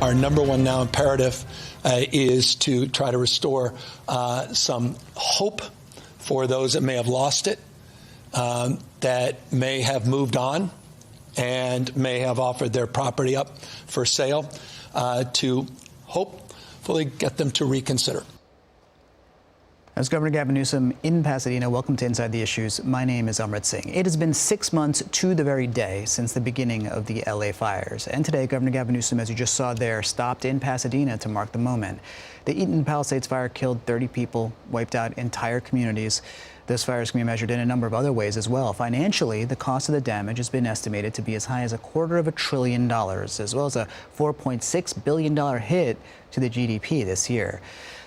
Our number one now imperative is to try to restore some hope for those that may have lost it, that may have moved on and may have offered their property up for sale, to hopefully get them to reconsider. As Governor Gavin Newsom in Pasadena, welcome to Inside the Issues. My name is Amrit Singh. It has been 6 months to the very day since the beginning of the LA fires. And today, Governor Gavin Newsom, as you just saw there, stopped in Pasadena to mark the moment. The Eaton Palisades fire killed 30 people, wiped out entire communities. Those fires can be measured in a number of other ways as well. Financially, the cost of the damage has been estimated to be as high as $250 billion, as well as a $4.6 billion hit to the GDP this year.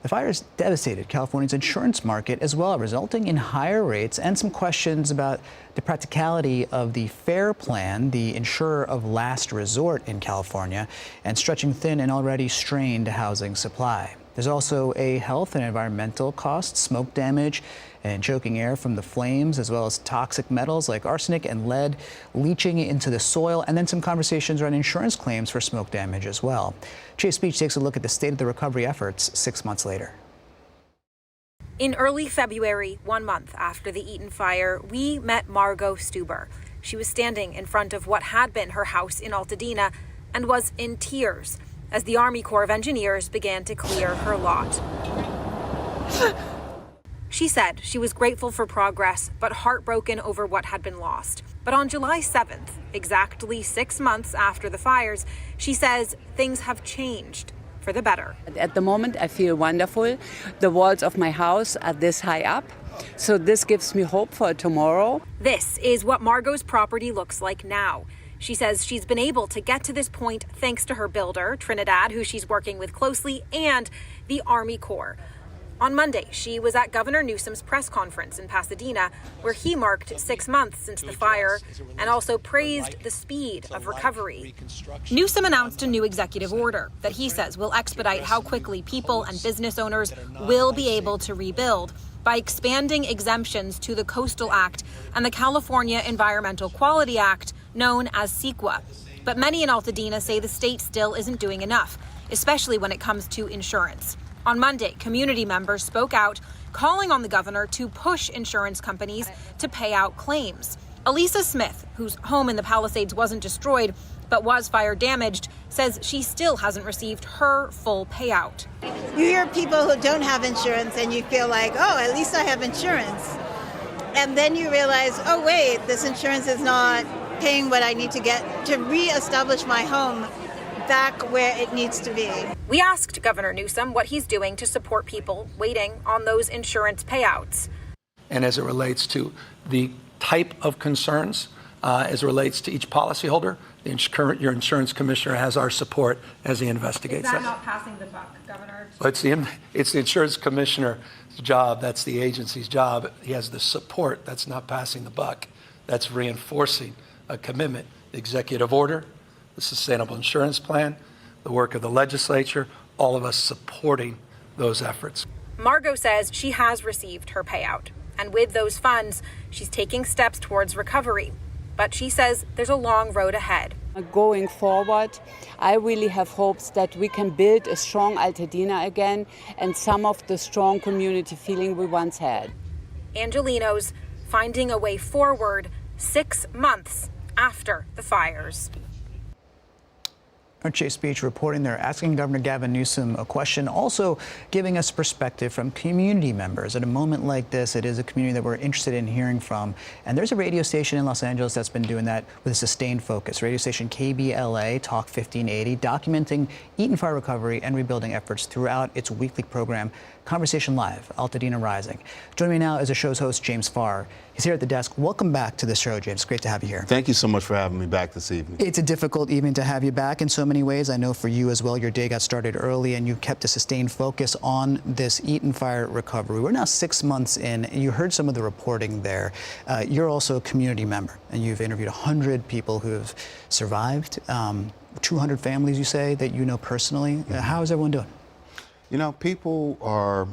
The fires devastated California's insurance market as well, resulting in higher rates and some questions about the practicality of the FAIR plan, the insurer of last resort in California, and stretching thin an already strained housing supply. There's also a health and environmental cost, smoke damage and choking air from the flames, as well as toxic metals like arsenic and lead leaching into the soil, and then some conversations around insurance claims for smoke damage as well. Chase Beach takes a look at the state of the recovery efforts 6 months later. In early February, 1 month after the Eaton fire, we met Margot Stuber. She was standing in front of what had been her house in Altadena and was in tears as the Army Corps of Engineers began to clear her lot. She said she was grateful for progress, but heartbroken over what had been lost. But on July 7th, exactly 6 months after the fires, she says things have changed for the better. At the moment, I feel wonderful. The walls of my house are this high up, so this gives me hope for tomorrow. This is what Margot's property looks like now. She says she's been able to get to this point thanks to her builder, Trinidad, who she's working with closely, and the Army Corps. On Monday, she was at Governor Newsom's press conference in Pasadena, where he marked 6 months since the fire and also praised the speed of recovery. Newsom announced a new executive order that he says will expedite how quickly people and business owners will be able to rebuild by expanding exemptions to the Coastal Act and the California Environmental Quality Act, known as CEQA. But many in Altadena say the state still isn't doing enough, especially when it comes to insurance. On Monday, community members spoke out, calling on the governor to push insurance companies to pay out claims. Elisa Smith, whose home in the Palisades wasn't destroyed but was fire damaged, says she still hasn't received her full payout. You hear people who don't have insurance and you feel like, oh, at least I have insurance. And then you realize, oh, wait, this insurance is not paying what I need to get to reestablish my home back where it needs to be. We asked Governor Newsom what he's doing to support people waiting on those insurance payouts. And as it relates to the type of concerns, as it relates to each policyholder, your insurance commissioner has our support as he investigates that. Is that not passing the buck, Governor? Well, it's the insurance commissioner's job. That's the agency's job. He has the support. That's not passing the buck. That's reinforcing a commitment. The executive order, the sustainable insurance plan, the work of the legislature, all of us supporting those efforts. Margot says she has received her payout, and with those funds, she's taking steps towards recovery. But she says there's a long road ahead. Going forward, I really have hopes that we can build a strong Altadena again and some of the strong community feeling we once had. Angelinos finding a way forward 6 months after the fires. Our Chase Beach reporting there, asking Governor Gavin Newsom a question, also giving us perspective from community members. At a moment like this, it is a community that we're interested in hearing from. And there's a radio station in Los Angeles that's been doing that with a sustained focus. Radio station KBLA Talk 1580, documenting Eaton Fire recovery and rebuilding efforts throughout its weekly program, Conversation Live, Altadena Rising. Joining me now is the show's host, James Farr. He's here at the desk. Welcome back to the show, James. Great to have you here. Thank you so much for having me back this evening. It's a difficult evening to have you back in so many ways. I know for you as well, your day got started early and you kept a sustained focus on this Eaton Fire recovery. We're now 6 months in, and you heard some of the reporting there. You're also a community member, and you've interviewed 100 people who have survived, 200 families, you say, that you know personally. Mm-hmm. How is everyone doing? You know, people are,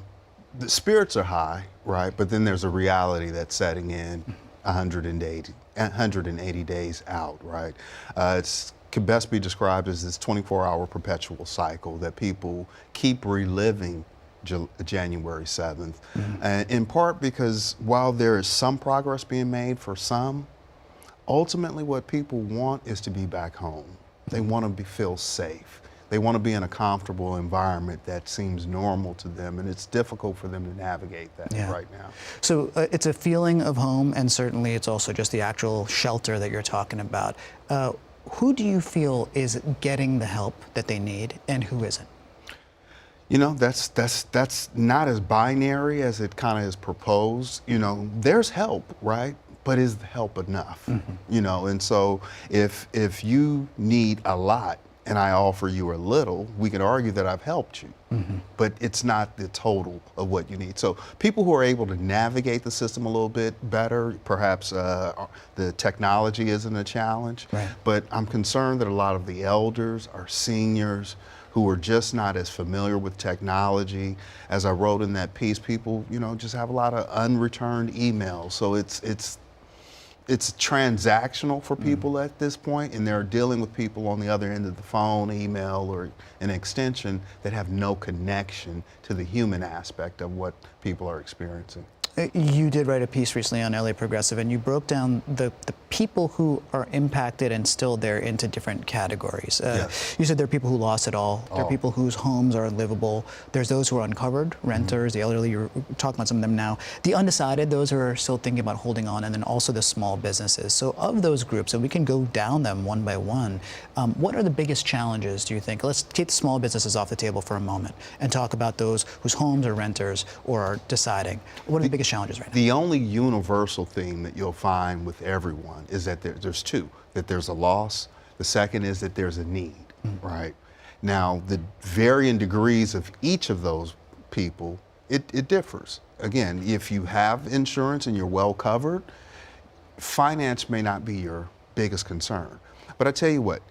the spirits are high, right? But then there's a reality that's setting in 180 days out, right? It's could best be described as this 24-hour perpetual cycle that people keep reliving January 7th, and in part because while there is some progress being made for some, ultimately what people want is to be back home. They want to feel safe. They want to be in a comfortable environment that seems normal to them, and it's difficult for them to navigate that right now. So it's a feeling of home, and certainly it's also just the actual shelter that you're talking about. Who do you feel is getting the help that they need, and who isn't? You know, that's not as binary as it kind of is proposed. You know, there's help, right? But is the help enough? You know, and so if you need a lot and I offer you a little, we can argue that I've helped you, but it's not the total of what you need. So people who are able to navigate the system a little bit better, perhaps the technology isn't a challenge, but I'm concerned that a lot of the elders, our seniors, who are just not as familiar with technology. As I wrote in that piece, people, you know, just have a lot of unreturned emails. So it's transactional for people at this point, and they're dealing with people on the other end of the phone, email, or an extension that have no connection to the human aspect of what people are experiencing. You did write a piece recently on LA Progressive, and you broke down the people who are impacted and still there into different categories. You said there are people who lost it all. There are people whose homes are unlivable. There's those who are uncovered, renters, the elderly. You're talking about some of them now. The undecided, those who are still thinking about holding on, and then also the small businesses. So of those groups, and we can go down them one by one, what are the biggest challenges, do you think? Let's take the small businesses off the table for a moment and talk about those whose homes are renters or are deciding. What are the biggest challenges right now? The only universal theme that you'll find with everyone is that there's two, that there's a loss. The second is that there's a need, right? Now, the varying degrees of each of those people, it differs. Again, if you have insurance and you're well covered, finance may not be your biggest concern. But I tell you what,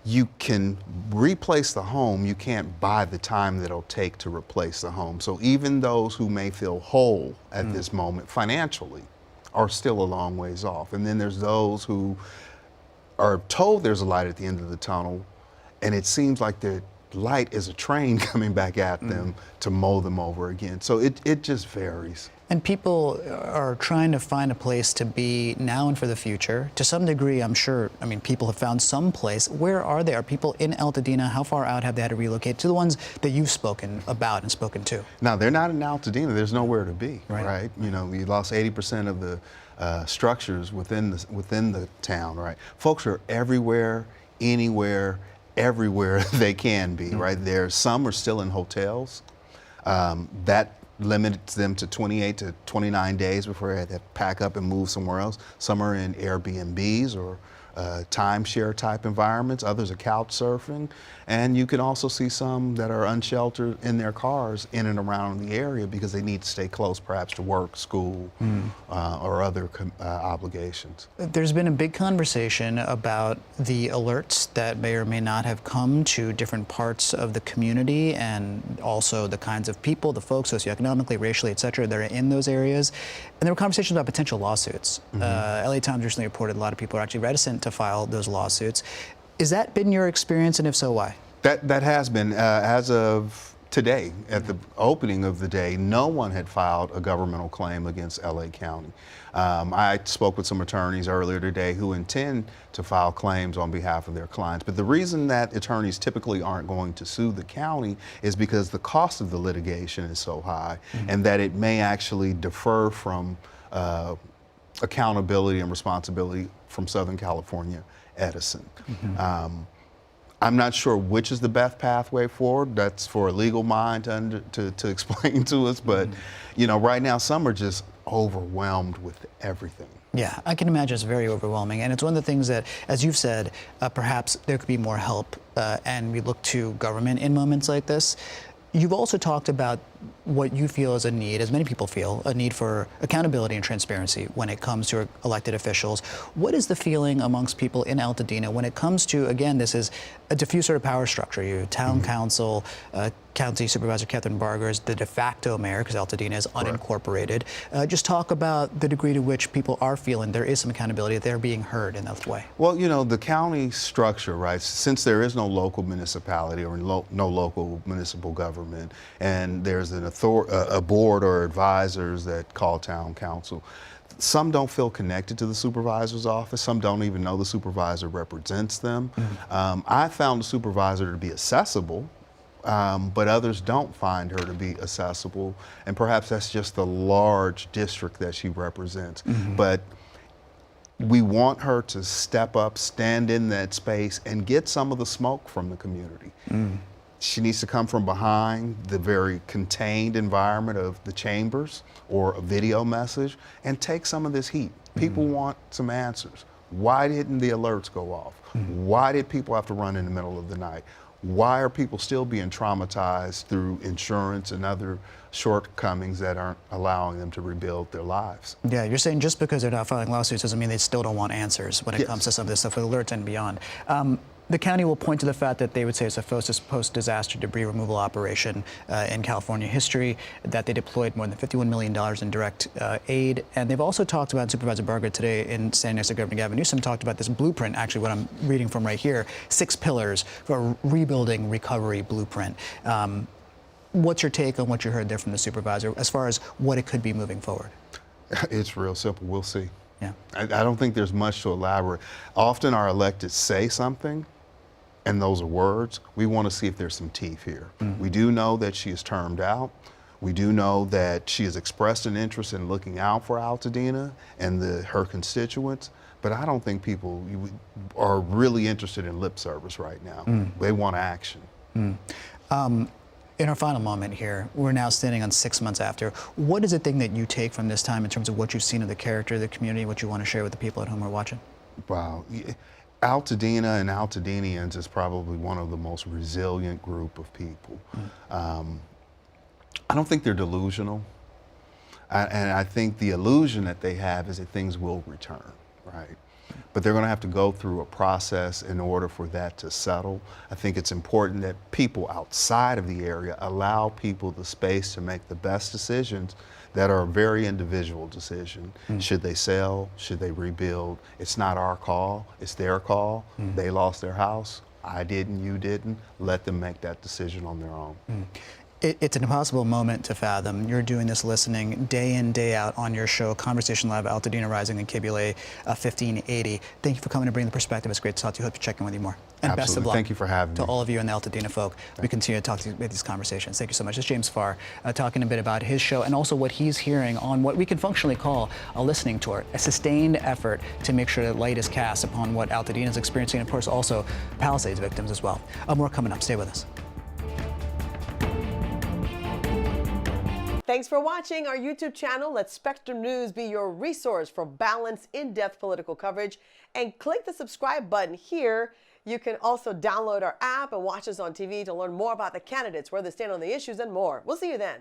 you can replace the home, you can't buy the time that it'll take to replace the home. So even those who may feel whole at this moment financially are still a long ways off. And then there's those who are told there's a light at the end of the tunnel, and it seems like the light is a train coming back at them to mow them over again. So it just varies. And people are trying to find a place to be now and for the future. To some degree, I'm sure, I mean, people have found some place. Where are they? Are people in Altadena? How far out have they had to relocate? To the ones that you've spoken about and spoken to. Now, they're not in Altadena. There's nowhere to be, right? You know, we lost 80% of the structures within the town, right? Folks are everywhere, anywhere, everywhere they can be, right? Some are still in hotels. That limits them to 28 to 29 days before they have to pack up and move somewhere else. Some are in Airbnbs or timeshare type environments. Others are couch surfing. And you can also see some that are unsheltered in their cars in and around the area because they need to stay close, perhaps to work, school, or other obligations. There's been a big conversation about the alerts that may or may not have come to different parts of the community, and also the kinds of people, the folks socioeconomically, racially, et cetera, that are in those areas. And there were conversations about potential lawsuits. LA Times recently reported a lot of people are actually reticent to file those lawsuits. Has that been your experience, and if so, why? That has been. As of today, at the opening of the day, no one had filed a governmental claim against LA County. I spoke with some attorneys earlier today who intend to file claims on behalf of their clients. But the reason that attorneys typically aren't going to sue the county is because the cost of the litigation is so high, and that it may actually defer from accountability and responsibility from Southern California Edison. I'm not sure which is the best pathway forward. That's for a legal mind to explain to us. But you know, right now some are just overwhelmed with everything. Yeah, I can imagine it's very overwhelming. And it's one of the things that, as you've said, perhaps there could be more help, and we look to government in moments like this. You've also talked about what you feel is a need, as many people feel, a need for accountability and transparency when it comes to elected officials. What is the feeling amongst people in Altadena when it comes to, again, this is a diffuse sort of power structure. You have town council, County Supervisor Catherine Barger is the de facto mayor because Altadena is unincorporated. Just talk about the degree to which people are feeling there is some accountability, that they're being heard in that way. Well, you know, the county structure, right, since there is no local municipality or no local municipal government, and there's a board or advisors that call town council, some don't feel connected to the supervisor's office. Some don't even know the supervisor represents them. I found the supervisor to be accessible, but others don't find her to be accessible. And perhaps that's just the large district that she represents. But we want her to step up, stand in that space, and get some of the smoke from the community. She needs to come from behind the very contained environment of the chambers or a video message and take some of this heat. People want some answers. Why didn't the alerts go off? Why did people have to run in the middle of the night? Why are people still being traumatized through insurance and other shortcomings that aren't allowing them to rebuild their lives? Yeah, you're saying just because they're not filing lawsuits doesn't mean they still don't want answers when it comes to some of this stuff with alerts and beyond. The county will point to the fact that they would say it's the fastest post-disaster debris removal operation in California history, that they deployed more than $51 million in direct aid. And they've also talked about, Supervisor Barger today in standing next to Governor Gavin Newsom talked about this blueprint, actually what I'm reading from right here, 6 pillars for a rebuilding recovery blueprint. What's your take on what you heard there from the supervisor as far as what it could be moving forward? It's real simple. We'll see. Yeah. I don't think there's much to elaborate. Often our electeds say something, and those are words. We want to see if there's some teeth here. We do know that she is termed out. We do know that she has expressed an interest in looking out for Altadena and her constituents, but I don't think people are really interested in lip service right now. They want action. In our final moment here, we're now standing on 6 months after. What is the thing that you take from this time in terms of what you've seen of the character of the community, what you want to share with the people at home who are watching? Wow. Altadena and Altadenians is probably one of the most resilient group of people. I don't think they're delusional. And I think the illusion that they have is that things will return, right? But they're going to have to go through a process in order for that to settle. I think it's important that people outside of the area allow people the space to make the best decisions that are a very individual decision. Should they sell? Should they rebuild? It's not our call, it's their call. They lost their house. I didn't, you didn't. Let them make that decision on their own. It's an impossible moment to fathom. You're doing this listening day in, day out on your show, Conversation Live, Altadena Rising and KBLA 1580. Thank you for coming to bring the perspective. It's great to talk to you. Hope to check in with you more. And Absolutely. Best of luck. Thank you for having me. To all of you and the Altadena folk. We continue to talk to you with these conversations. Thank you so much. This is James Farr talking a bit about his show and also what he's hearing on what we can functionally call a listening tour, a sustained effort to make sure that light is cast upon what Altadena is experiencing, and of course also Palisades victims as well. More coming up. Stay with us. Thanks for watching our YouTube channel. Let Spectrum News be your resource for balanced, in-depth political coverage. And click the subscribe button here. You can also download our app and watch us on TV to learn more about the candidates, where they stand on the issues, and more. We'll see you then.